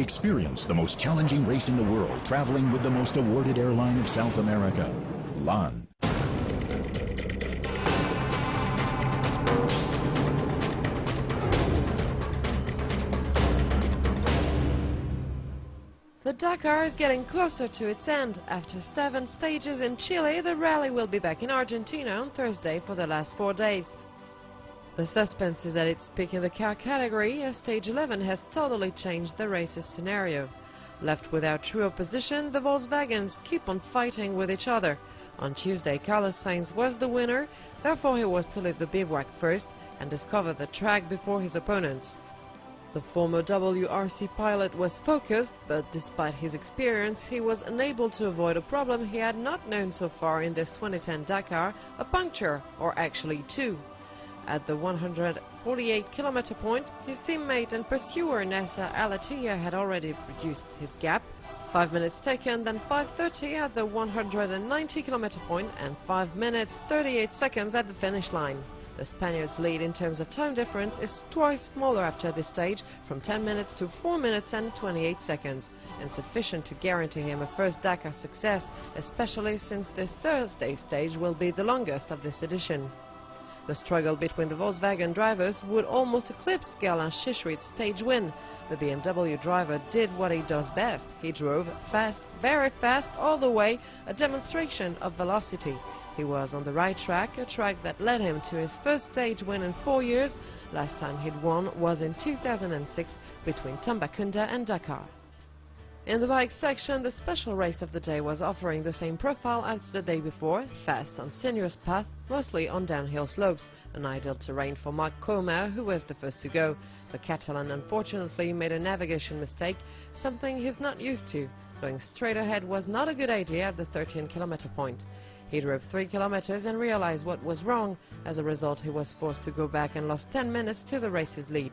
Experience the most challenging race in the world, traveling with the most awarded airline of South America, LAN. The Dakar is getting closer to its end. After 7 stages in Chile, the rally will be back in Argentina on Thursday for the last 4 days. The suspense is at its peak in the car category, as Stage 11 has totally changed the race's scenario. Left without true opposition, the Volkswagens keep on fighting with each other. On Tuesday, Carlos Sainz was the winner, therefore he was to leave the bivouac first and discover the track before his opponents. The former WRC pilot was focused, but despite his experience, he was unable to avoid a problem he had not known so far in this 2010 Dakar, a puncture, or actually 2. At the 148-kilometer point, his teammate and pursuer Nasser Al-Attiyah had already reduced his gap. 5 minutes taken, then 5:30 at the 190-kilometer point and 5 minutes 38 seconds at the finish line. The Spaniard's lead in terms of time difference is twice smaller after this stage, from 10 minutes to 4 minutes and 28 seconds, insufficient to guarantee him a first Dakar success, especially since this Thursday stage will be the longest of this edition. The struggle between the Volkswagen drivers would almost eclipse Gerlin Chichrit's stage win. The BMW driver did what he does best. He drove fast, very fast, all the way, a demonstration of velocity. He was on the right track, a track that led him to his first stage win in 4 years. Last time he'd won was in 2006 between Tambacounda and Dakar. In the bike section, the special race of the day was offering the same profile as the day before, fast on sinuous path, mostly on downhill slopes, an ideal terrain for Marc Comer, who was the first to go. The Catalan unfortunately made a navigation mistake, something he's not used to. Going straight ahead was not a good idea at the 13-kilometer point. He drove 3 kilometers and realized what was wrong. As a result, he was forced to go back and lost 10 minutes to the race's lead.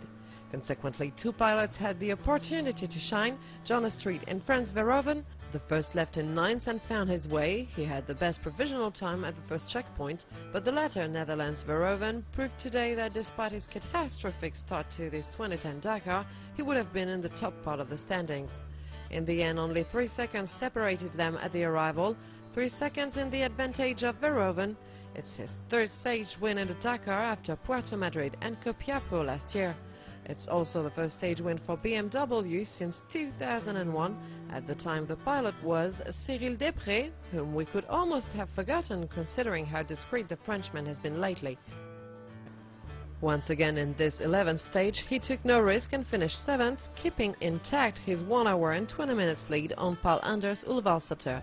Consequently, 2 pilots had the opportunity to shine, Jonas Street and Franz Verhoeven. The first left in 9th and found his way. He had the best provisional time at the first checkpoint, but the latter, Netherlands' Verhoeven, proved today that despite his catastrophic start to this 2010 Dakar, he would have been in the top part of the standings. In the end, only 3 seconds separated them at the arrival, 3 seconds in the advantage of Verhoeven. It's his 3rd stage win in the Dakar after Puerto Madrid and Copiapó last year. It's also the first stage win for BMW since 2001. At the time, the pilot was Cyril Després, whom we could almost have forgotten considering how discreet the Frenchman has been lately. Once again in this 11th stage, he took no risk and finished 7th, keeping intact his 1 hour and 20 minutes lead on Paul Anders Ulvalsater.